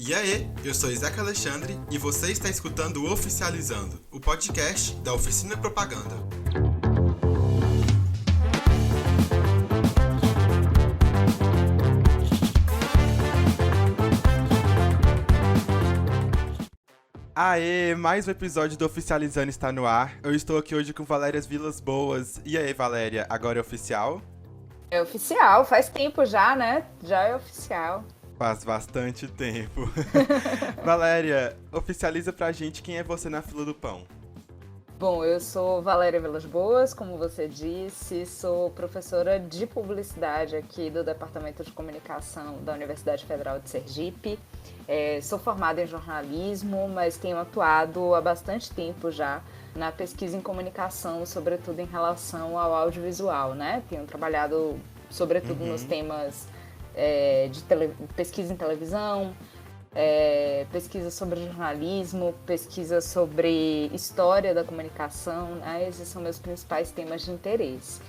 E aí, eu sou Isaac Alexandre e você está escutando o Oficializando, o podcast da Oficina Propaganda. Aê, mais um episódio do Oficializando está no ar. Eu estou aqui hoje com Valéria Vilas Boas. E aí, Valéria, agora é oficial? É oficial, faz tempo já, né? Já é oficial. Faz bastante tempo. Valéria, oficializa pra gente quem é você na fila do pão. Bom, eu sou Valéria Vilas Boas, como você disse, sou professora de publicidade aqui do Departamento de Comunicação da Universidade Federal de Sergipe. Sou formada em jornalismo, mas tenho atuado há bastante tempo já na pesquisa em comunicação, sobretudo em relação ao audiovisual, né? Tenho trabalhado, sobretudo, nos temas de pesquisa em televisão, pesquisa sobre jornalismo, pesquisa sobre história da comunicação, né? Esses são meus principais temas de interesse.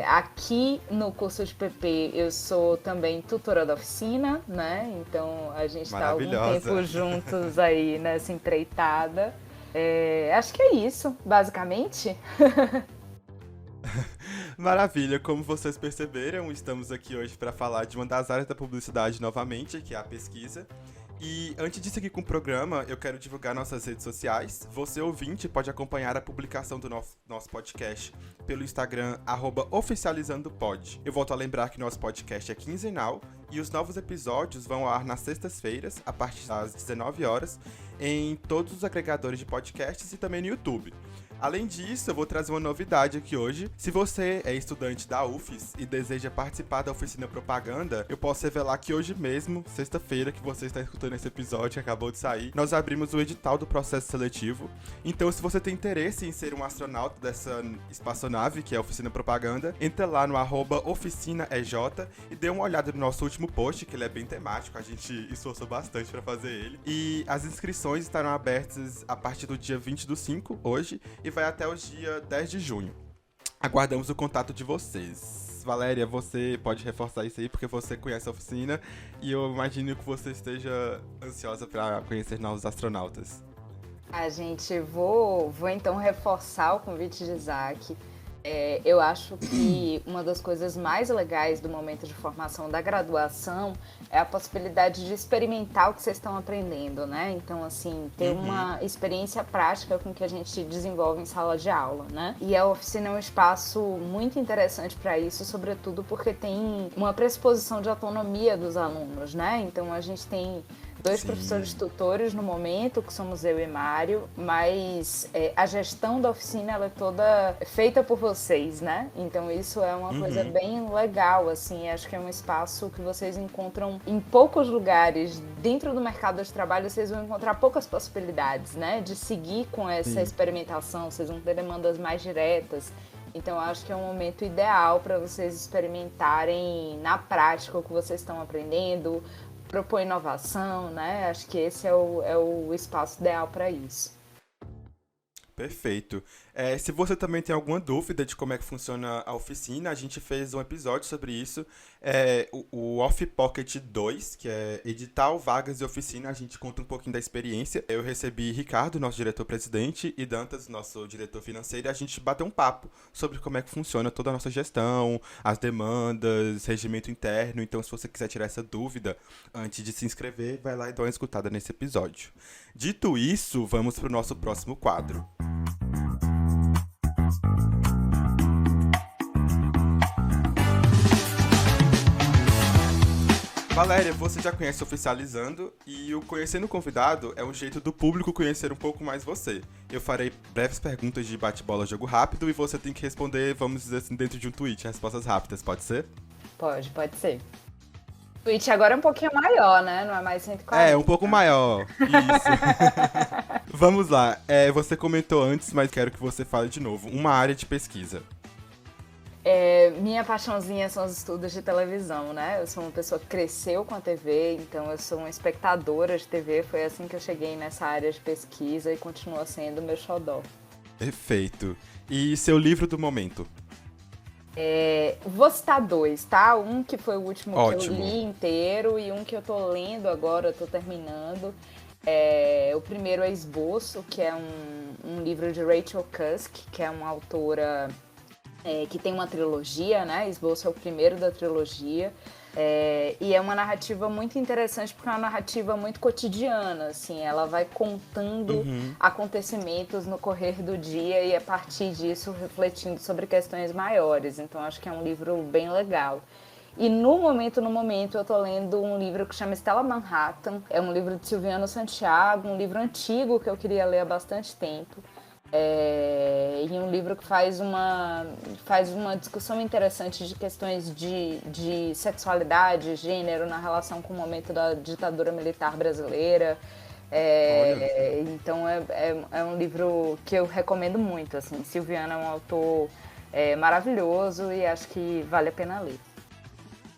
Aqui no curso de PP eu sou também tutora da oficina, né? Então a gente está há algum tempo juntos aí nessa empreitada. Acho que é isso, basicamente. Maravilha, como vocês perceberam, estamos aqui hoje para falar de uma das áreas da publicidade novamente, que é a pesquisa. E antes de seguir com o programa, eu quero divulgar nossas redes sociais. Você, ouvinte, pode acompanhar a publicação do nosso podcast pelo Instagram, @oficializandopod. Eu volto a lembrar que nosso podcast é quinzenal e os novos episódios vão ao ar nas sextas-feiras, a partir das 19 horas, em todos os agregadores de podcasts e também no YouTube. Além disso, eu vou trazer uma novidade aqui hoje. Se você é estudante da UFES e deseja participar da oficina propaganda, eu posso revelar que hoje mesmo, sexta-feira, que você está escutando esse episódio, que acabou de sair, nós abrimos o edital do processo seletivo. Então, se você tem interesse em ser um astronauta dessa espaçonave, que é a oficina propaganda, entra lá no @oficinaej e dê uma olhada no nosso último post, que ele é bem temático, a gente esforçou bastante para fazer ele. E as inscrições estarão abertas a partir do dia 20/5, hoje, e vai até o dia 10 de junho. Aguardamos o contato de vocês. Valéria, você pode reforçar isso aí, porque você conhece a oficina e eu imagino que você esteja ansiosa para conhecer novos astronautas. Vou então reforçar o convite de Isaac. Eu acho que uma das coisas mais legais do momento de formação da graduação é a possibilidade de experimentar o que vocês estão aprendendo, né? Então, assim, ter uma experiência prática com o que a gente desenvolve em sala de aula, né? E a oficina é um espaço muito interessante para isso, sobretudo porque tem uma pressuposição de autonomia dos alunos, né? Então, a gente tem 2 professores tutores no momento, que somos eu e Mário, mas a gestão da oficina ela é toda feita por vocês, né? Então isso é uma coisa bem legal, assim, acho que é um espaço que vocês encontram em poucos lugares. Dentro do mercado de trabalho vocês vão encontrar poucas possibilidades, né? De seguir com essa experimentação, vocês vão ter demandas mais diretas. Então, eu acho que é um momento ideal para vocês experimentarem na prática o que vocês estão aprendendo, propor inovação, né? Acho que esse é o espaço ideal para isso. Perfeito. Se você também tem alguma dúvida de como é que funciona a oficina, a gente fez um episódio sobre isso, o Off Pocket 2, que é edital, vagas e oficina, a gente conta um pouquinho da experiência. Eu recebi Ricardo, nosso diretor-presidente, e Dantas, nosso diretor financeiro, e a gente bateu um papo sobre como é que funciona toda a nossa gestão, as demandas, regimento interno. Então, se você quiser tirar essa dúvida antes de se inscrever, vai lá e dá uma escutada nesse episódio. Dito isso, vamos para o nosso próximo quadro. Valéria, você já conhece Oficializando e o Conhecendo o Convidado é um jeito do público conhecer um pouco mais você. Eu farei breves perguntas de bate-bola jogo rápido e você tem que responder, vamos dizer assim, dentro de um tweet, respostas rápidas, pode ser? Pode ser. O tweet agora é um pouquinho maior, né? Não é mais 140. Um pouco maior. Isso. Vamos lá. Você comentou antes, mas quero que você fale de novo. Uma área de pesquisa. Minha paixãozinha são os estudos de televisão, né? Eu sou uma pessoa que cresceu com a TV, então eu sou uma espectadora de TV. Foi assim que eu cheguei nessa área de pesquisa e continua sendo meu xodó. Perfeito. E seu livro do momento? Vou citar dois, tá? Um que foi o último Ótimo. que eu li inteiro e um que eu tô lendo agora, eu tô terminando. O primeiro é Esboço, que é um livro de Rachel Cusk, que é uma autora que tem uma trilogia, né? Esboço é o primeiro da trilogia. E é uma narrativa muito interessante porque é uma narrativa muito cotidiana, assim, ela vai contando acontecimentos no correr do dia e a partir disso refletindo sobre questões maiores. Então acho que é um livro bem legal. E no momento, eu tô lendo um livro que chama Stella Manhattan. É um livro de Silviano Santiago, um livro antigo que eu queria ler há bastante tempo. E um livro que faz uma discussão interessante de questões de sexualidade, gênero, na relação com o momento da ditadura militar brasileira. Então é um livro que eu recomendo muito. Assim. Silviano é um autor maravilhoso e acho que vale a pena ler.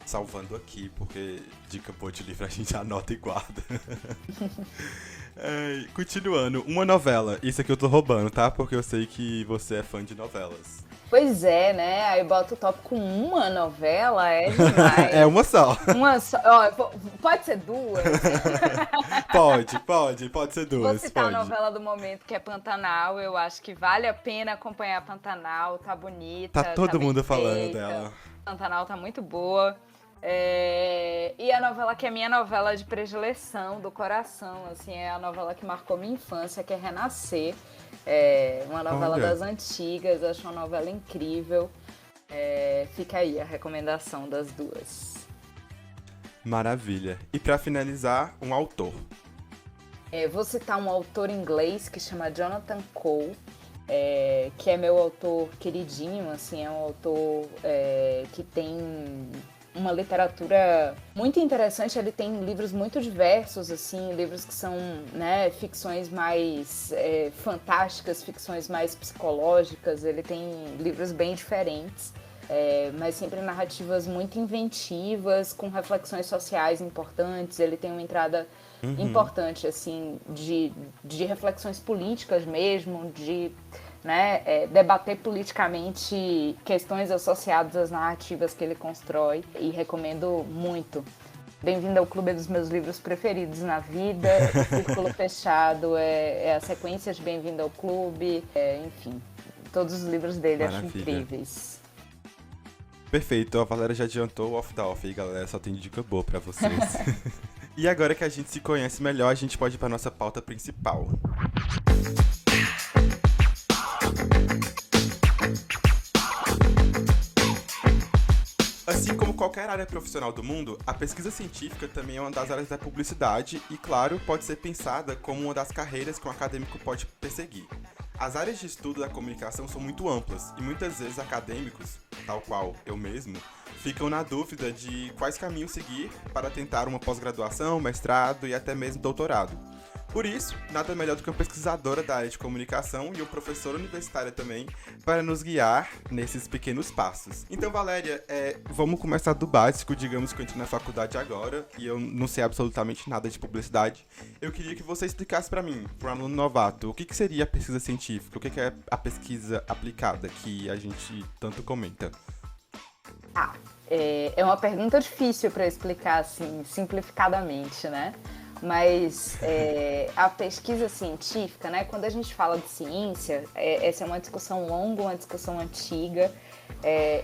Salvando aqui, porque dica boa de livro a gente anota e guarda. Continuando, uma novela. Isso aqui eu tô roubando, tá? Porque eu sei que você é fã de novelas. Pois é, né? Aí bota o top com uma novela, é demais. É uma só. Uma só. Ó, pode ser duas? Pode ser duas. Vou citar pode. a novela do momento, que é Pantanal. Eu acho que vale a pena acompanhar Pantanal. Tá bonita. Tá todo mundo falando feita. dela. Pantanal tá muito boa. E a novela que é minha novela de predileção, do coração, assim, é a novela que marcou minha infância, que é Renascer. Uma novela das antigas, acho uma novela incrível. Fica aí a recomendação das duas. Maravilha. E pra finalizar, um autor. Vou citar um autor inglês que chama Jonathan Cole, que é meu autor queridinho, assim, é um autor que tem uma literatura muito interessante. Ele tem livros muito diversos, assim, livros que são, né, ficções mais fantásticas, ficções mais psicológicas. Ele tem livros bem diferentes, mas sempre narrativas muito inventivas, com reflexões sociais importantes. Ele tem uma entrada importante, assim, de reflexões políticas mesmo, de debater politicamente questões associadas às narrativas que ele constrói, e recomendo muito. Bem-vindo ao clube dos meus livros preferidos na vida. Círculo Fechado é a sequência de Bem-vindo ao Clube, enfim, todos os livros dele. Maravilha. Acho incríveis. Perfeito, a Valéria já adiantou o off da off aí, galera, só tem dica boa pra vocês. E agora que a gente se conhece melhor, a gente pode ir pra nossa pauta principal. Assim como qualquer área profissional do mundo, a pesquisa científica também é uma das áreas da publicidade e, claro, pode ser pensada como uma das carreiras que um acadêmico pode perseguir. As áreas de estudo da comunicação são muito amplas e muitas vezes acadêmicos, tal qual eu mesmo, ficam na dúvida de quais caminhos seguir para tentar uma pós-graduação, mestrado e até mesmo doutorado. Por isso, nada melhor do que uma pesquisadora da área de comunicação e uma professora universitária também para nos guiar nesses pequenos passos. Então, Valéria, vamos começar do básico. Digamos que eu entrei na faculdade agora e eu não sei absolutamente nada de publicidade. Eu queria que você explicasse para mim, para um aluno novato, o que seria a pesquisa científica, o que é a aplicada que a gente tanto comenta. É uma pergunta difícil para explicar assim, simplificadamente, né? Mas a pesquisa científica, né, quando a gente fala de ciência, essa é uma discussão longa, uma discussão antiga,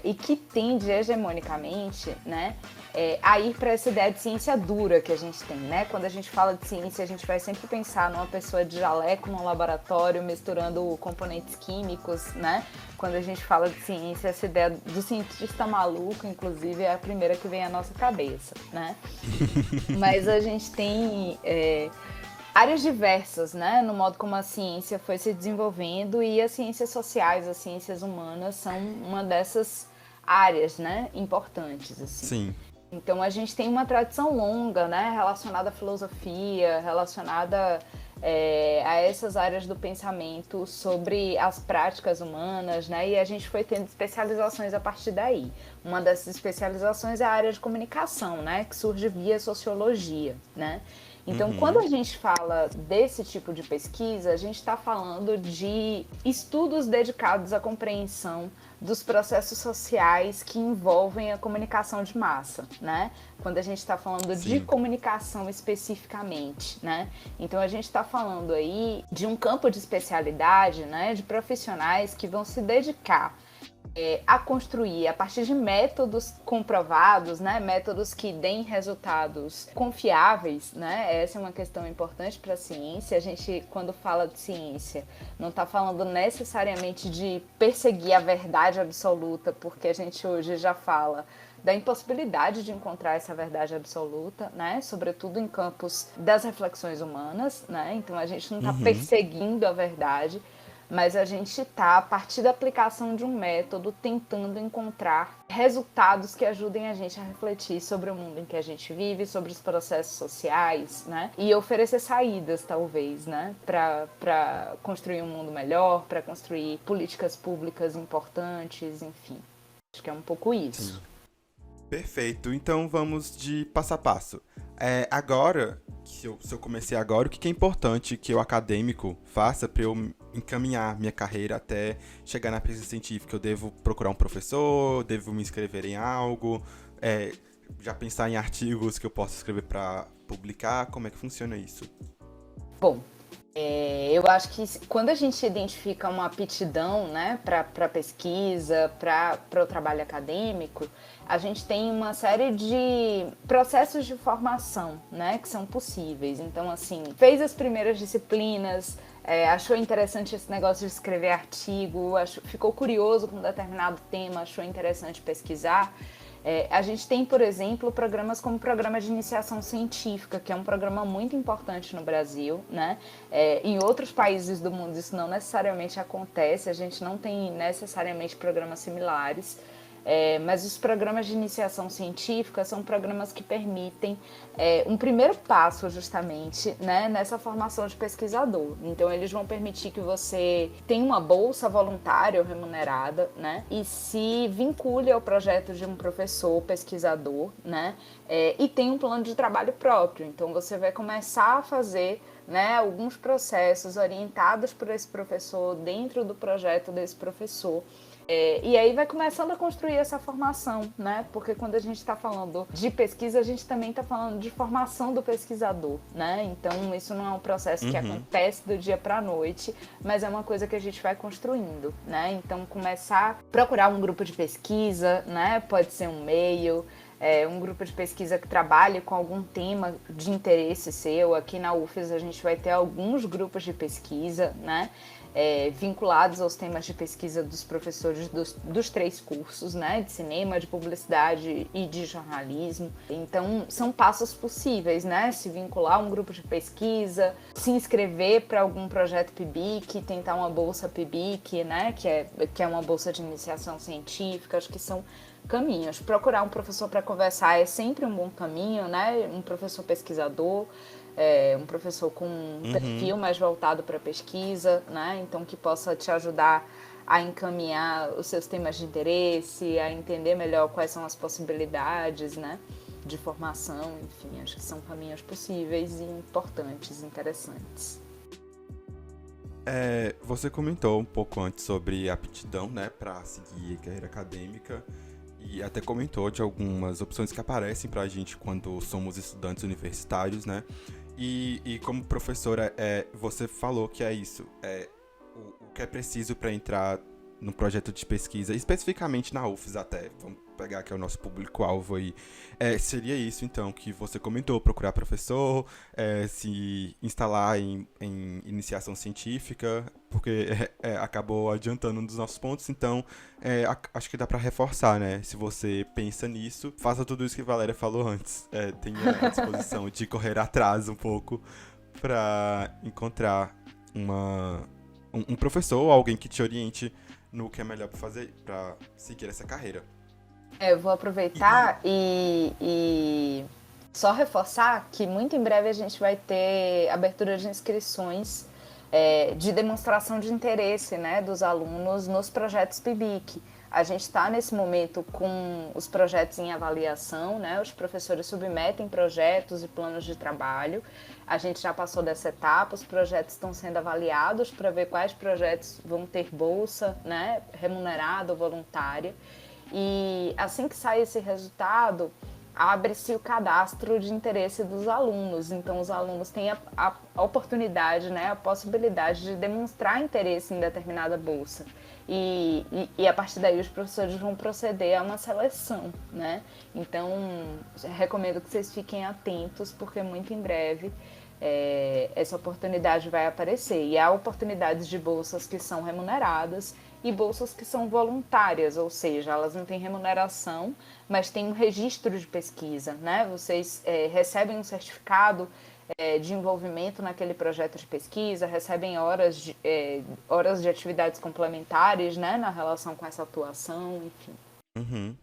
e que tende hegemonicamente, né, a ir para essa ideia de ciência dura que a gente tem, né? Quando a gente fala de ciência, a gente vai sempre pensar numa pessoa de jaleco num laboratório misturando componentes químicos, né? Quando a gente fala de ciência, essa ideia do cientista maluco, inclusive, é a primeira que vem à nossa cabeça, né? Mas a gente tem áreas diversas, né? No modo como a ciência foi se desenvolvendo, e as ciências sociais, as ciências humanas são uma dessas áreas, né? Importantes, assim. Sim. Então a gente tem uma tradição longa, né? Relacionada à filosofia, relacionada a essas áreas do pensamento sobre as práticas humanas, né? E a gente foi tendo especializações a partir daí. Uma dessas especializações é a área de comunicação, né? Que surge via sociologia, né? Então, quando a gente fala desse tipo de pesquisa, a gente está falando de estudos dedicados à compreensão dos processos sociais que envolvem a comunicação de massa, né? Quando a gente está falando de comunicação especificamente, né? Então, a gente está falando aí de um campo de especialidade, né? De profissionais que vão se dedicar a construir a partir de métodos comprovados, né? Métodos que deem resultados confiáveis, né? Essa é uma questão importante para a ciência. A gente, quando fala de ciência, não está falando necessariamente de perseguir a verdade absoluta, porque a gente hoje já fala da impossibilidade de encontrar essa verdade absoluta, né? Sobretudo em campos das reflexões humanas, né? Então a gente não está perseguindo a verdade, mas a gente está, a partir da aplicação de um método, tentando encontrar resultados que ajudem a gente a refletir sobre o mundo em que a gente vive, sobre os processos sociais, né? E oferecer saídas, talvez, né? Para construir um mundo melhor, para construir políticas públicas importantes, enfim. Acho que é um pouco isso. Sim. Perfeito, então vamos de passo a passo. Agora, se eu comecei agora, o que é importante que o acadêmico faça para eu encaminhar minha carreira até chegar na pesquisa científica? Eu devo procurar um professor, devo me inscrever em algo, já pensar em artigos que eu possa escrever para publicar? Como é que funciona isso? Bom, eu acho que quando a gente identifica uma aptidão, né, para pesquisa, para o trabalho acadêmico, a gente tem uma série de processos de formação, né, que são possíveis. Então, assim, fez as primeiras disciplinas, achou interessante esse negócio de escrever artigo, ficou curioso com um determinado tema, achou interessante pesquisar. A gente tem, por exemplo, programas como o Programa de Iniciação Científica, que é um programa muito importante no Brasil, né? Em outros países do mundo isso não necessariamente acontece, a gente não tem necessariamente programas similares, mas os programas de iniciação científica são programas que permitem um primeiro passo justamente, né, nessa formação de pesquisador. Então eles vão permitir que você tenha uma bolsa voluntária ou remunerada, né, e se vincule ao projeto de um professor pesquisador, né, e tem um plano de trabalho próprio. Então você vai começar a fazer, né, alguns processos orientados por esse professor dentro do projeto desse professor. E aí vai começando a construir essa formação, né? Porque quando a gente está falando de pesquisa, a gente também está falando de formação do pesquisador, né? Então isso não é um processo que acontece do dia para a noite, mas é uma coisa que a gente vai construindo, né? Então começar a procurar um grupo de pesquisa, né? Pode ser um e-mail, um grupo de pesquisa que trabalhe com algum tema de interesse seu. Aqui na UFES a gente vai ter alguns grupos de pesquisa, né? Vinculados aos temas de pesquisa dos professores dos 3 cursos, né, de cinema, de publicidade e de jornalismo. Então, são passos possíveis, né, se vincular a um grupo de pesquisa, se inscrever para algum projeto PIBIC, tentar uma bolsa PIBIC, né, que é uma bolsa de iniciação científica. Acho que são caminhos. Procurar um professor para conversar é sempre um bom caminho, né, um professor pesquisador, um professor com um perfil mais voltado para pesquisa, né? Então que possa te ajudar a encaminhar os seus temas de interesse, a entender melhor quais são as possibilidades, né, de formação. Enfim, acho que são caminhos possíveis e importantes, interessantes. Você comentou um pouco antes sobre aptidão, né, para seguir a carreira acadêmica, e até comentou de algumas opções que aparecem para a gente quando somos estudantes universitários, né? E como professora, você falou que é isso, o que é preciso para entrar no projeto de pesquisa, especificamente na UFES até, vamos pegar que é o nosso público-alvo aí, seria isso então, que você comentou, procurar professor, se instalar em iniciação científica, porque acabou adiantando um dos nossos pontos, então acho que dá para reforçar, né? Se você pensa nisso, faça tudo isso que a Valéria falou antes, tenha a disposição de correr atrás um pouco para encontrar um professor ou alguém que te oriente no que é melhor para fazer, para seguir essa carreira. Eu vou aproveitar e só reforçar que muito em breve a gente vai ter abertura de inscrições de demonstração de interesse, né, dos alunos nos projetos PIBIC. A gente está nesse momento com os projetos em avaliação, né? Os professores submetem projetos e planos de trabalho. A gente já passou dessa etapa, os projetos estão sendo avaliados para ver quais projetos vão ter bolsa, né? Remunerada ou voluntária. E assim que sai esse resultado, abre-se o cadastro de interesse dos alunos. Então, os alunos têm a oportunidade, né, a possibilidade de demonstrar interesse em determinada bolsa. E a partir daí os professores vão proceder a uma seleção, né? Então, recomendo que vocês fiquem atentos, porque muito em breve essa oportunidade vai aparecer. E há oportunidades de bolsas que são remuneradas e bolsas que são voluntárias, ou seja, elas não têm remuneração, mas têm um registro de pesquisa, né? Vocês recebem um certificado de envolvimento naquele projeto de pesquisa, recebem horas de atividades complementares, né, na relação com essa atuação, enfim. Uhum,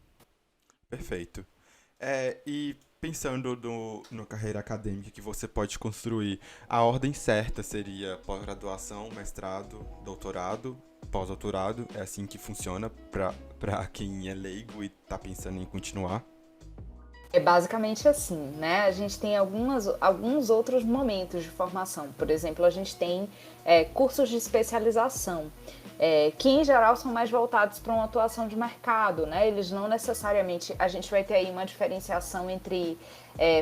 perfeito. E pensando no carreira acadêmica que você pode construir, a ordem certa seria pós-graduação, mestrado, doutorado, pós-doutorado. É assim que funciona para quem é leigo e está pensando em continuar? É basicamente assim, né? A gente tem alguns outros momentos de formação. Por exemplo, a gente tem cursos de especialização, que em geral são mais voltados para uma atuação de mercado, né? Eles não necessariamente... A gente vai ter aí uma diferenciação entre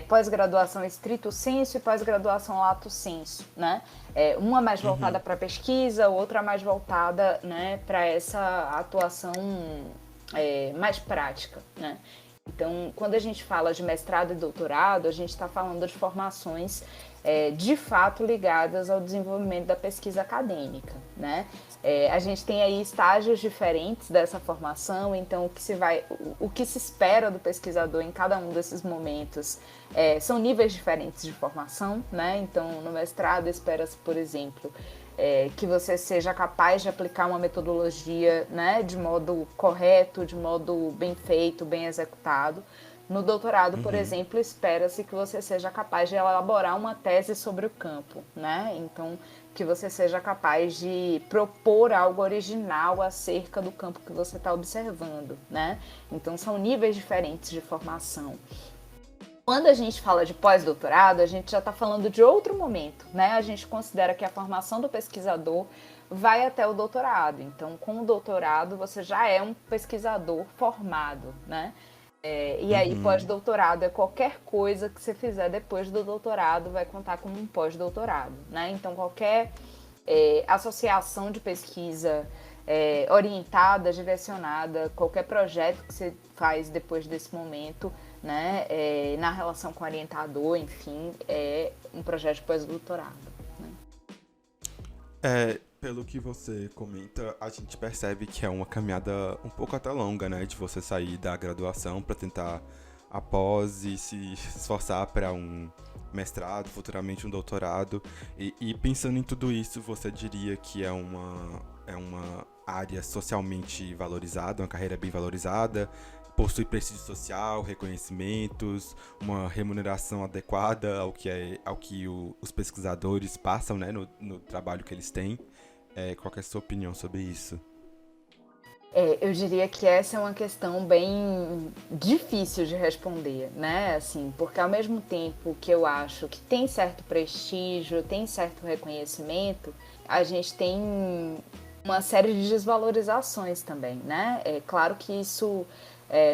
pós-graduação estrito sensu e pós-graduação lato sensu, né? Uma mais voltada para pesquisa, outra mais voltada, né, para essa atuação mais prática, né? Então, quando a gente fala de mestrado e doutorado, a gente está falando de formações de fato ligadas ao desenvolvimento da pesquisa acadêmica, né? A gente tem aí estágios diferentes dessa formação, então o que se espera do pesquisador em cada um desses momentos são níveis diferentes de formação, né? Então, no mestrado espera-se, por exemplo, que você seja capaz de aplicar uma metodologia, né, de modo correto, de modo bem feito, bem executado. No doutorado, por exemplo, espera-se que você seja capaz de elaborar uma tese sobre o campo, né? Então, que você seja capaz de propor algo original acerca do campo que você está observando, né? Então, são níveis diferentes de formação. Quando a gente fala de pós-doutorado, a gente já está falando de outro momento, né? A gente considera que a formação do pesquisador vai até o doutorado. Então, com o doutorado, você já é um pesquisador formado, né? E aí, pós-doutorado é qualquer coisa que você fizer depois do doutorado vai contar como um pós-doutorado, né? Então, qualquer associação de pesquisa orientada, direcionada, qualquer projeto que você faz depois desse momento, né, na relação com o orientador, enfim, é um projeto de pós-doutorado. Né? Pelo que você comenta, a gente percebe que é uma caminhada um pouco até longa, né, de você sair da graduação para tentar a pós e se esforçar para um mestrado, futuramente um doutorado. E pensando em tudo isso, você diria que é uma área socialmente valorizada, uma carreira bem valorizada, possui prestígio social, reconhecimentos, uma remuneração adequada ao que os pesquisadores passam, né, no trabalho que eles têm. Qual que é a sua opinião sobre isso? Eu diria que essa é uma questão bem difícil de responder, né? Assim, porque ao mesmo tempo que eu acho que tem certo prestígio, tem certo reconhecimento, a gente tem uma série de desvalorizações também, né? É claro que isso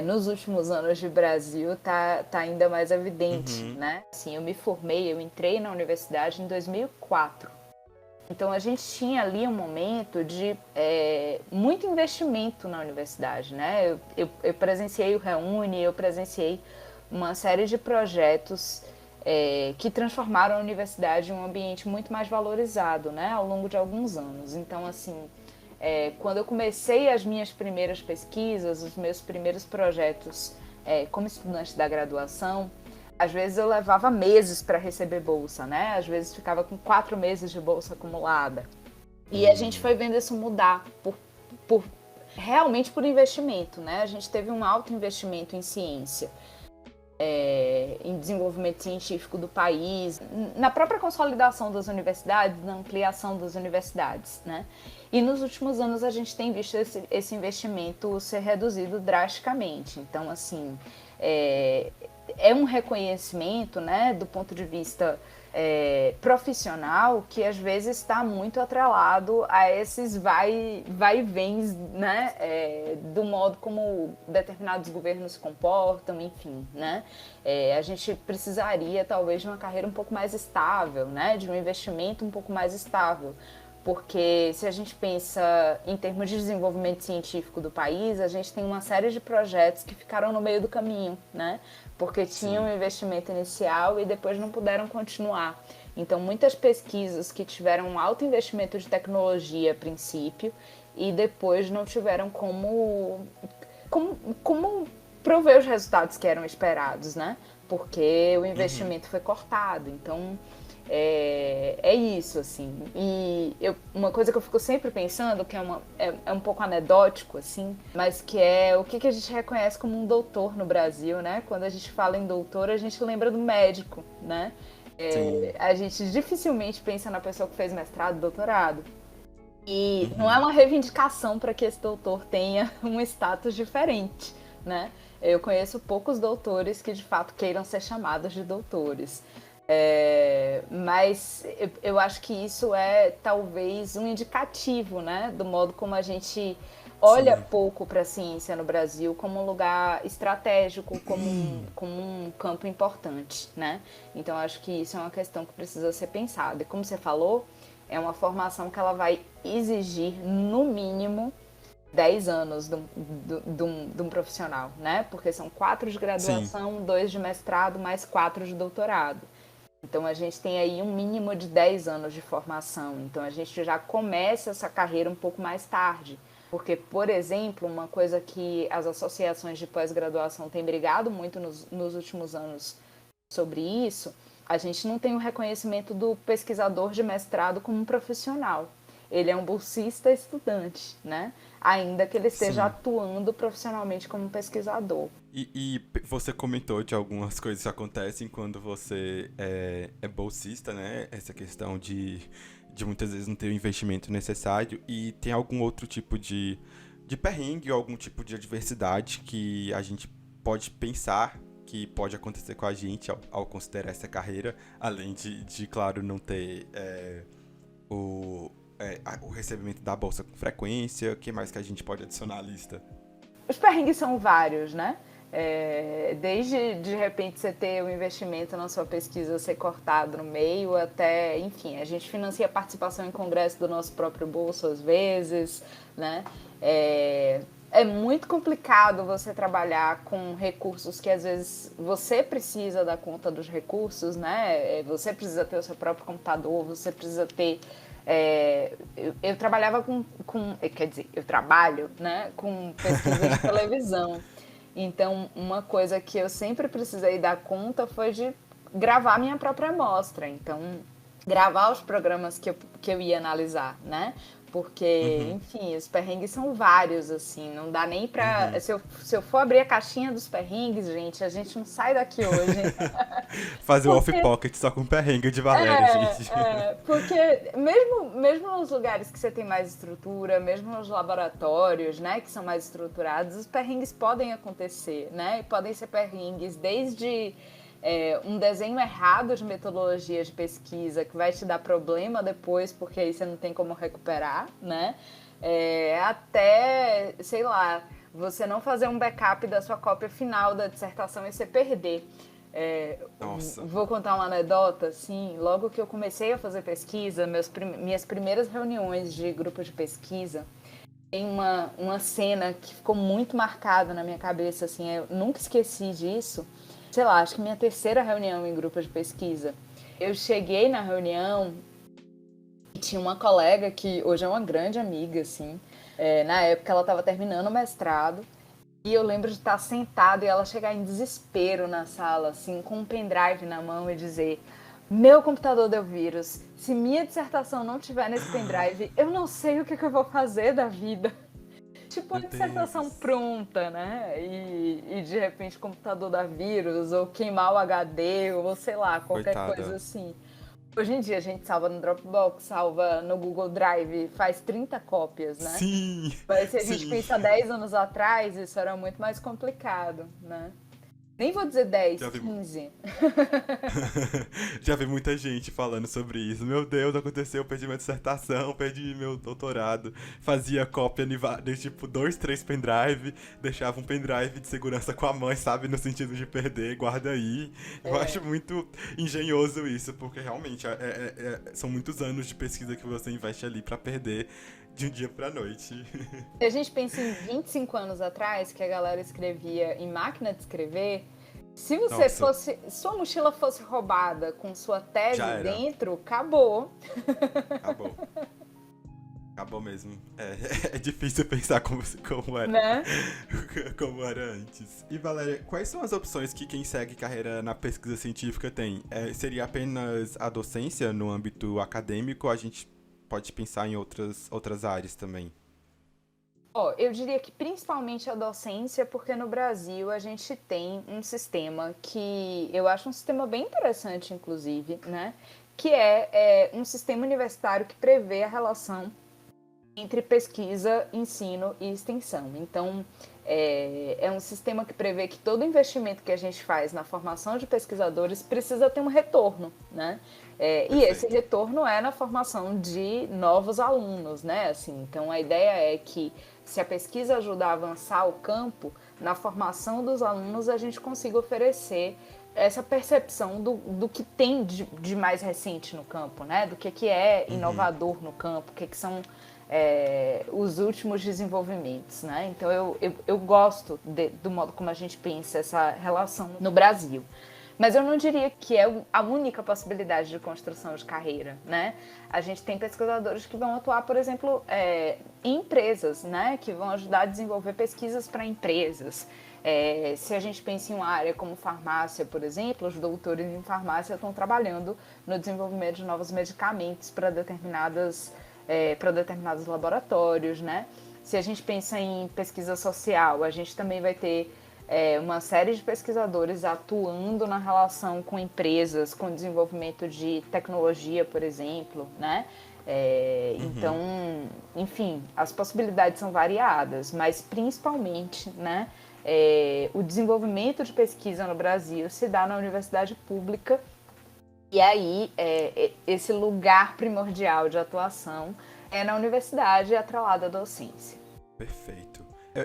nos últimos anos de Brasil tá ainda mais evidente, né? Assim, eu entrei na universidade em 2004. Então, a gente tinha ali um momento de muito investimento na universidade, né? Eu presenciei o Reúne, eu presenciei uma série de projetos que transformaram a universidade em um ambiente muito mais valorizado, né? Ao longo de alguns anos. Então, assim, quando eu comecei as minhas primeiras pesquisas, os meus primeiros projetos como estudante da graduação, às vezes eu levava meses para receber bolsa, né? Às vezes ficava com 4 meses de bolsa acumulada. E a gente foi vendo isso mudar realmente por investimento, né? A gente teve um alto investimento em ciência. em desenvolvimento científico do país, na própria consolidação das universidades, na ampliação das universidades, né? E nos últimos anos a gente tem visto esse investimento ser reduzido drasticamente. Então, assim, é um reconhecimento, né, do ponto de vista profissional, que às vezes está muito atrelado a esses vai e vens, né, do modo como determinados governos se comportam, enfim, né. A gente precisaria talvez de uma carreira um pouco mais estável, né, de um investimento um pouco mais estável. Porque se a gente pensa em termos de desenvolvimento científico do país, a gente tem uma série de projetos que ficaram no meio do caminho, né? Porque tinham um investimento inicial e depois não puderam continuar. Então, muitas pesquisas que tiveram um alto investimento de tecnologia a princípio e depois não tiveram como prover os resultados que eram esperados, né? Porque o investimento foi cortado. Então, é isso, assim. E uma coisa que eu fico sempre pensando, que é um pouco anedótico, assim, mas que é o que a gente reconhece como um doutor no Brasil, né? Quando a gente fala em doutor, a gente lembra do médico, né? A gente dificilmente pensa na pessoa que fez mestrado, doutorado. E não é uma reivindicação para que esse doutor tenha um status diferente, né? Eu conheço poucos doutores que de fato queiram ser chamados de doutores. Mas eu acho que isso é talvez um indicativo, né, do modo como a gente olha pouco para a ciência no Brasil como um lugar estratégico, como um campo importante, né? Então acho que isso é uma questão que precisa ser pensada. E como você falou, é uma formação que ela vai exigir no mínimo 10 anos de um profissional, né? Porque são 4 de graduação, 2 de mestrado, mais 4 de doutorado. Então, a gente tem aí um mínimo de 10 anos de formação. Então, a gente já começa essa carreira um pouco mais tarde. Porque, por exemplo, uma coisa que as associações de pós-graduação têm brigado muito nos últimos anos sobre isso, a gente não tem o reconhecimento do pesquisador de mestrado como um profissional. Ele é um bolsista estudante, né? Ainda que ele esteja atuando profissionalmente como pesquisador. E você comentou de algumas coisas que acontecem quando você é bolsista, né? Essa questão de muitas vezes não ter o investimento necessário. E tem algum outro tipo de perrengue ou algum tipo de adversidade que a gente pode pensar que pode acontecer com a gente ao considerar essa carreira, além de claro, não ter o recebimento da bolsa com frequência. O que mais que a gente pode adicionar à lista? Os perrengues são vários, né? Desde, de repente, você ter o investimento na sua pesquisa ser cortado no meio, até, enfim, a gente financia a participação em congresso do nosso próprio bolso às vezes, né? É muito complicado você trabalhar com recursos que, às vezes, você precisa dar conta dos recursos, né? Você precisa ter o seu próprio computador, você precisa ter... eu trabalhava eu trabalho, né, com pesquisa de televisão. Então, uma coisa que eu sempre precisei dar conta foi de gravar minha própria amostra. Então, gravar os programas que eu ia analisar, né? Porque, enfim, os perrengues são vários, assim, não dá nem pra... Se eu for abrir a caixinha dos perrengues, gente, a gente não sai daqui hoje. Fazer o off-pocket só com perrengue de Valéria, gente. Porque mesmo nos lugares que você tem mais estrutura, mesmo nos laboratórios, né, que são mais estruturados, os perrengues podem acontecer, né? E podem ser perrengues desde... um desenho errado de metodologia de pesquisa que vai te dar problema depois, porque aí você não tem como recuperar, né? Até, sei lá, você não fazer um backup da sua cópia final da dissertação e você perder. Vou contar uma anedota, assim, logo que eu comecei a fazer pesquisa, minhas primeiras reuniões de grupo de pesquisa, tem uma cena que ficou muito marcada na minha cabeça, assim, eu nunca esqueci disso. Sei lá, acho que minha terceira reunião em grupo de pesquisa. Eu cheguei na reunião e tinha uma colega que hoje é uma grande amiga, assim. Na época ela estava terminando o mestrado e eu lembro de estar sentada e ela chegar em desespero na sala, assim, com um pendrive na mão e dizer: meu computador deu vírus, se minha dissertação não tiver nesse pendrive, eu não sei o que eu vou fazer da vida. tipo uma Meu dissertação Deus. pronta, né? E de repente o computador dá vírus, ou queimar o HD, ou sei lá, qualquer coisa Coitada. assim. Hoje em dia a gente salva no Dropbox, salva no Google Drive, faz 30 cópias, né? Sim, Mas se a gente sim. pensa 10 anos atrás, isso era muito mais complicado, né? Nem vou dizer 10, Já vi, 15. já vi muita gente falando sobre isso. Meu Deus, aconteceu, eu perdi minha dissertação, perdi meu doutorado. Fazia cópia de tipo 2, 3 pendrive, deixava um pendrive de segurança com a mãe, sabe? No sentido de perder, guarda aí. Eu acho É. muito engenhoso isso, porque realmente são muitos anos de pesquisa que você investe ali pra perder de um dia pra noite. Se a gente pensa em 25 anos atrás, que a galera escrevia em máquina de escrever, se você Nossa, fosse, sua mochila fosse roubada com sua já tese era. dentro, acabou, Acabou. Acabou mesmo. É difícil pensar como era, né? como era antes. E Valéria, quais são as opções que quem segue carreira na pesquisa científica tem? Seria apenas a docência no âmbito acadêmico ou a gente pode pensar em outras áreas também? Ó, eu diria que principalmente a docência, porque no Brasil a gente tem um sistema que eu acho um sistema bem interessante, inclusive, né? Que é um sistema universitário que prevê a relação entre pesquisa, ensino e extensão. Então, é um sistema que prevê que todo investimento que a gente faz na formação de pesquisadores precisa ter um retorno, né? E esse Perfeito. retorno é na formação de novos alunos, né? Assim, então, a ideia é que se a pesquisa ajudar a avançar o campo, na formação dos alunos a gente consiga oferecer essa percepção do que tem de mais recente no campo, né? Do que é Uhum. inovador no campo, o que são os últimos desenvolvimentos, né? Então eu gosto do modo como a gente pensa essa relação no Brasil. Mas eu não diria que é a única possibilidade de construção de carreira, né? A gente tem pesquisadores que vão atuar, por exemplo, em empresas, né? Que vão ajudar a desenvolver pesquisas para empresas. Se a gente pensa em uma área como farmácia, por exemplo, os doutores em farmácia estão trabalhando no desenvolvimento de novos medicamentos para determinados laboratórios, né? Se a gente pensa em pesquisa social, a gente também vai ter uma série de pesquisadores atuando na relação com empresas, com desenvolvimento de tecnologia, por exemplo, né? Então, Uhum. enfim, as possibilidades são variadas, mas principalmente, né? O desenvolvimento de pesquisa no Brasil se dá na universidade pública e aí, esse lugar primordial de atuação é na universidade atrelada à docência. Perfeito.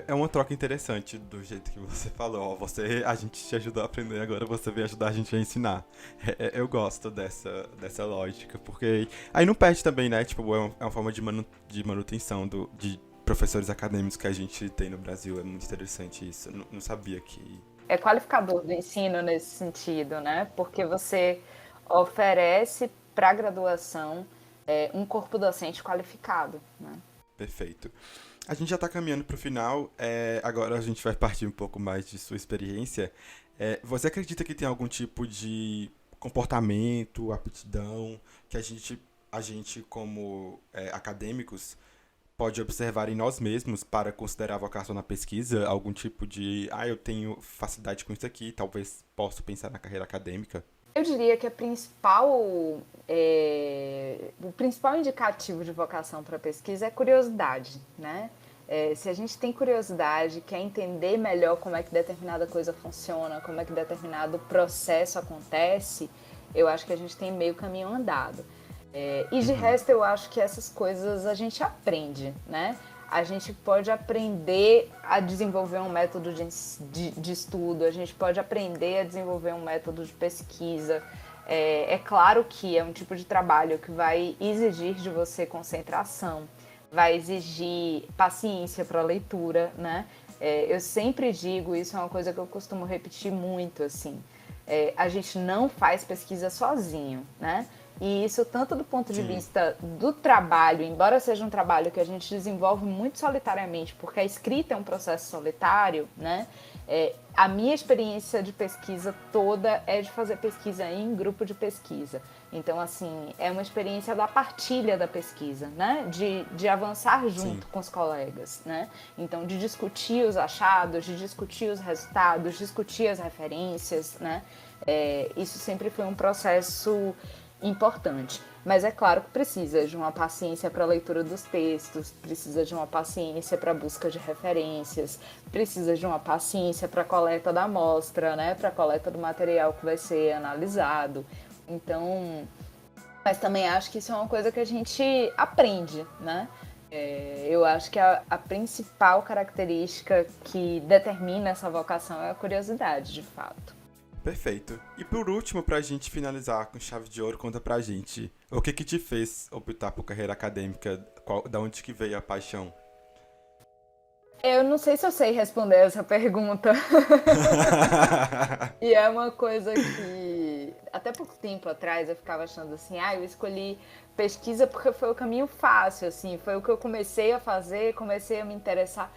É uma troca interessante do jeito que você falou. Ó, a gente te ajudou a aprender, agora você vem ajudar a gente a ensinar. Eu gosto dessa lógica, porque aí não perde também, né? Tipo, é uma forma de manutenção de professores acadêmicos que a gente tem no Brasil. É muito interessante isso. Eu não sabia que. É qualificador do ensino nesse sentido, né? Porque você oferece para a graduação um corpo docente qualificado, né? Perfeito. A gente já está caminhando para o final, agora a gente vai partir um pouco mais de sua experiência. Você acredita que tem algum tipo de comportamento, aptidão, que a gente como acadêmicos, pode observar em nós mesmos para considerar a vocação na pesquisa? Algum tipo de, eu tenho facilidade com isso aqui, talvez possa pensar na carreira acadêmica? Eu diria que o principal indicativo de vocação para pesquisa é curiosidade, né? Se a gente tem curiosidade, quer entender melhor como é que determinada coisa funciona, como é que determinado processo acontece, eu acho que a gente tem meio caminho andado. E de Uhum, resto, eu acho que essas coisas a gente aprende, né? A gente pode aprender a desenvolver um método de estudo, a gente pode aprender a desenvolver um método de pesquisa. É claro que é um tipo de trabalho que vai exigir de você concentração, vai exigir paciência para a leitura, né? Eu sempre digo, isso é uma coisa que eu costumo repetir muito, assim, a gente não faz pesquisa sozinho, né? E isso tanto do ponto de sim. vista do trabalho, embora seja um trabalho que a gente desenvolve muito solitariamente, porque a escrita é um processo solitário, né? A minha experiência de pesquisa toda é de fazer pesquisa em grupo de pesquisa. Então, assim, é uma experiência da partilha da pesquisa, né? De avançar junto com os colegas, né? Então, de discutir os achados, de discutir os resultados, discutir as referências, né? Isso sempre foi um processo importante. Mas é claro que precisa de uma paciência para a leitura dos textos, precisa de uma paciência para a busca de referências, precisa de uma paciência para a coleta da amostra, né? Para a coleta do material que vai ser analisado. Então, mas também acho que isso é uma coisa que a gente aprende, né? Eu acho que a principal característica que determina essa vocação é a curiosidade, de fato. Perfeito. E por último, pra gente finalizar com chave de ouro, conta pra gente o que te fez optar por carreira acadêmica, da onde que veio a paixão? Eu não sei se eu sei responder essa pergunta. E é uma coisa que até pouco tempo atrás eu ficava achando assim, eu escolhi pesquisa porque foi o caminho fácil, assim, foi o que eu comecei a fazer, comecei a me interessar.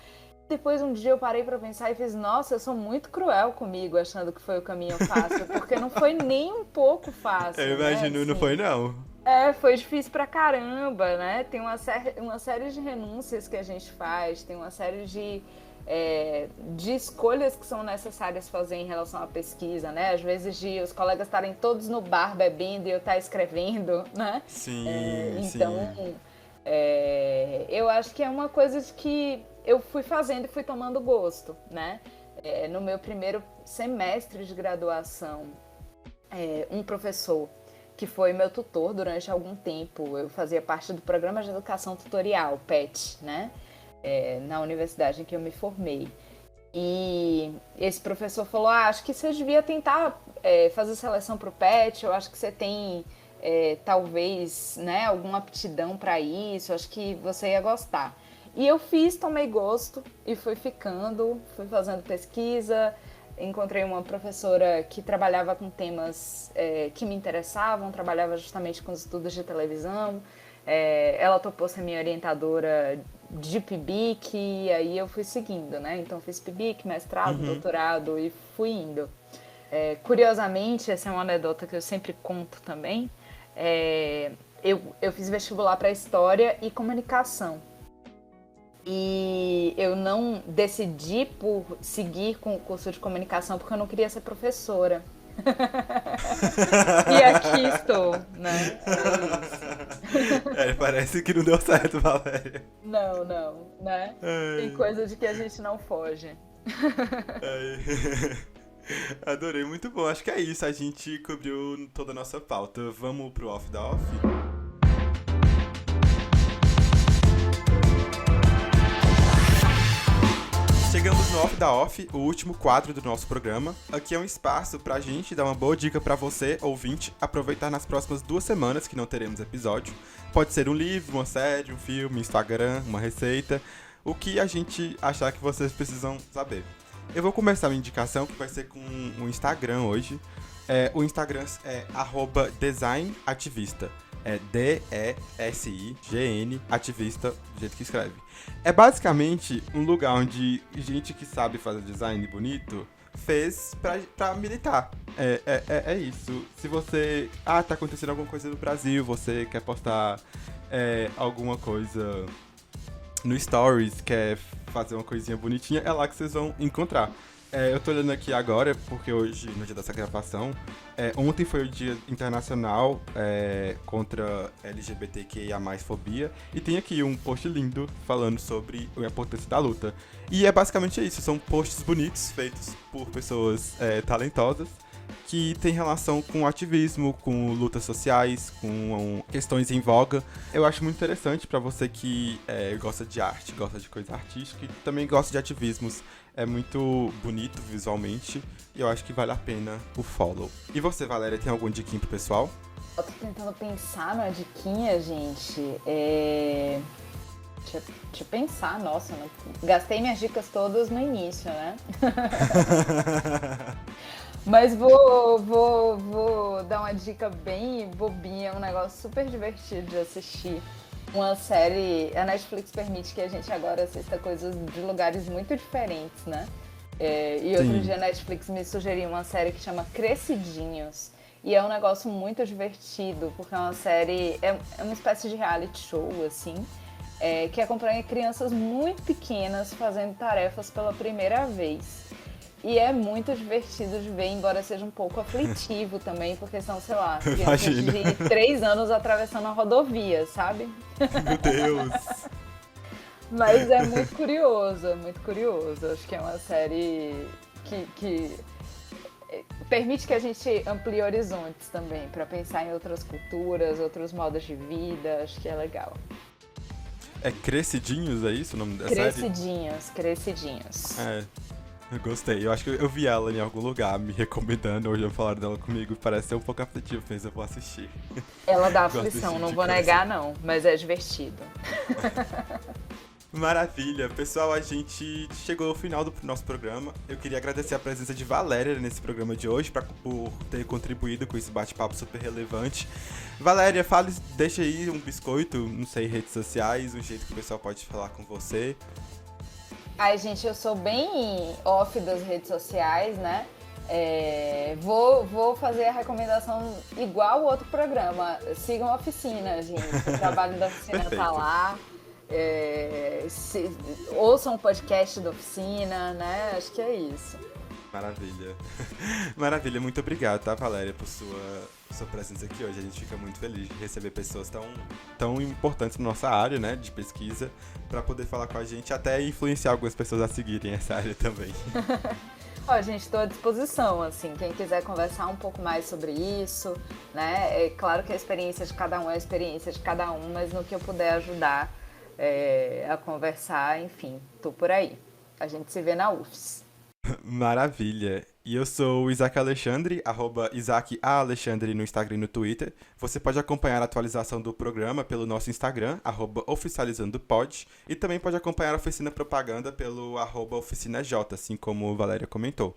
Depois um dia eu parei pra pensar e fiz, nossa, eu sou muito cruel comigo, achando que foi o caminho fácil, porque não foi nem um pouco fácil. Eu imagino, né? Não foi não. Foi difícil pra caramba, né? Tem uma série de renúncias que a gente faz, tem uma série de escolhas que são necessárias fazer em relação à pesquisa, né? Às vezes os colegas estarem todos no bar bebendo e eu estar escrevendo, né? Sim, então, sim. Eu acho que é uma coisa de que eu fui fazendo e fui tomando gosto, né? No meu primeiro semestre de graduação, um professor que foi meu tutor durante algum tempo, eu fazia parte do Programa de Educação Tutorial, PET, né? Na universidade em que eu me formei. E esse professor falou, acho que você devia tentar fazer seleção para o PET, eu acho que você tem, talvez, né, alguma aptidão para isso, acho que você ia gostar. E eu fiz, tomei gosto e fui ficando, fui fazendo pesquisa, encontrei uma professora que trabalhava com temas que me interessavam, trabalhava justamente com os estudos de televisão, ela topou ser minha orientadora de PIBIC e aí eu fui seguindo, né? Então fiz PIBIC, mestrado, doutorado e fui indo. Curiosamente, essa é uma anedota que eu sempre conto também, eu fiz vestibular para História e Comunicação. E eu não decidi por seguir com o curso de comunicação porque eu não queria ser professora. E aqui estou, né? Parece que não deu certo, Valéria. Não, né? Tem coisa de que a gente não foge. Adorei, muito bom. Acho que é isso, a gente cobriu toda a nossa pauta. Vamos pro off da off? Chegamos no Off da Off, o último quadro do nosso programa. Aqui é um espaço pra gente dar uma boa dica pra você, ouvinte, aproveitar nas próximas 2 semanas que não teremos episódio. Pode ser um livro, uma série, um filme, Instagram, uma receita, o que a gente achar que vocês precisam saber. Eu vou começar a indicação que vai ser com o Instagram hoje. O Instagram é @designativista. É DESIGN, ativista, do jeito que escreve. É basicamente um lugar onde gente que sabe fazer design bonito fez pra militar. É isso. Se você... tá acontecendo alguma coisa no Brasil, você quer postar alguma coisa no Stories, quer fazer uma coisinha bonitinha, é lá que vocês vão encontrar. Eu tô olhando aqui agora, porque hoje, no dia dessa gravação, ontem foi o Dia Internacional contra LGBTQIA+, fobia, e tem aqui um post lindo falando sobre a importância da luta. E é basicamente isso, são posts bonitos, feitos por pessoas talentosas, que tem relação com ativismo, com lutas sociais, com questões em voga. Eu acho muito interessante pra você que gosta de arte, gosta de coisa artística e também gosta de ativismos. É muito bonito visualmente e eu acho que vale a pena o follow. E você, Valéria, tem algum diquinho pro pessoal? Eu tô tentando pensar numa diquinha, gente. Deixa eu pensar, nossa, não... gastei minhas dicas todas no início, né? Mas vou dar uma dica bem bobinha, um negócio super divertido de assistir. Uma série, a Netflix permite que a gente agora assista coisas de lugares muito diferentes, né? E outro dia a Netflix me sugeriu uma série que chama Crescidinhos. E é um negócio muito divertido, porque é uma série, é uma espécie de reality show, assim, que acompanha crianças muito pequenas fazendo tarefas pela primeira vez. E é muito divertido de ver, embora seja um pouco aflitivo também, porque são, sei lá, crianças de 3 anos atravessando a rodovia, sabe? Meu Deus! Mas é muito curioso, é muito curioso. Acho que é uma série que permite que a gente amplie horizontes também, para pensar em outras culturas, outros modos de vida. Acho que é legal. É Crescidinhos, é isso o nome da Crescidinhos, série? Crescidinhos. Eu gostei. Eu acho que eu vi ela em algum lugar me recomendando, hoje falaram dela comigo, parece ser um pouco aflitivo, mas eu vou assistir. Ela dá aflição, não vou negar não, mas é divertido. Maravilha. Pessoal, a gente chegou ao final do nosso programa. Eu queria agradecer a presença de Valéria nesse programa de hoje, por ter contribuído com esse bate-papo super relevante. Valéria, deixa aí um biscoito, não sei, redes sociais, um jeito que o pessoal pode falar com você. Ai, gente, eu sou bem off das redes sociais, né? Vou fazer a recomendação igual o outro programa. Sigam a oficina, gente. O trabalho da oficina tá lá. Ouçam o podcast da oficina, né? Acho que é isso. Maravilha. Maravilha, muito obrigado, tá, Valéria, por sua presença aqui hoje. A gente fica muito feliz de receber pessoas tão importantes na nossa área, né, de pesquisa, para poder falar com a gente, até influenciar algumas pessoas a seguirem essa área também. Ó, gente, estou à disposição, assim, quem quiser conversar um pouco mais sobre isso, né? É claro que a experiência de cada um é a experiência de cada um, mas no que eu puder ajudar a conversar, enfim, tô por aí. A gente se vê na UFS. Maravilha. E eu sou o Isaac Alexandre, @IsaacAlexandre no Instagram e no Twitter. Você pode acompanhar a atualização do programa pelo nosso Instagram, @oficializandopod, e também pode acompanhar a Oficina Propaganda pelo @oficinaj, assim como a Valéria comentou.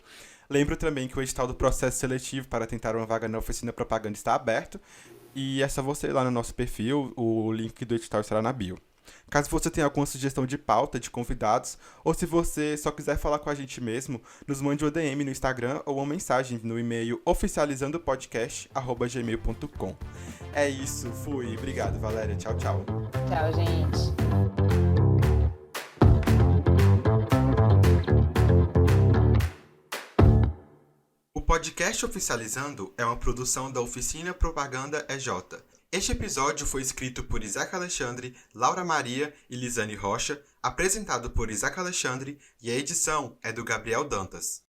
Lembro também que o edital do processo seletivo para tentar uma vaga na Oficina Propaganda está aberto, e é só você ir lá no nosso perfil, o link do edital estará na bio. Caso você tenha alguma sugestão de pauta, de convidados, ou se você só quiser falar com a gente mesmo, nos mande uma DM no Instagram ou uma mensagem no e-mail oficializandopodcast@gmail.com. É isso, fui. Obrigado, Valéria. Tchau, tchau. Tchau, gente. O podcast Oficializando é uma produção da Oficina Propaganda EJ. Este episódio foi escrito por Isaac Alexandre, Laura Maria e Lisane Rocha, apresentado por Isaac Alexandre, e a edição é do Gabriel Dantas.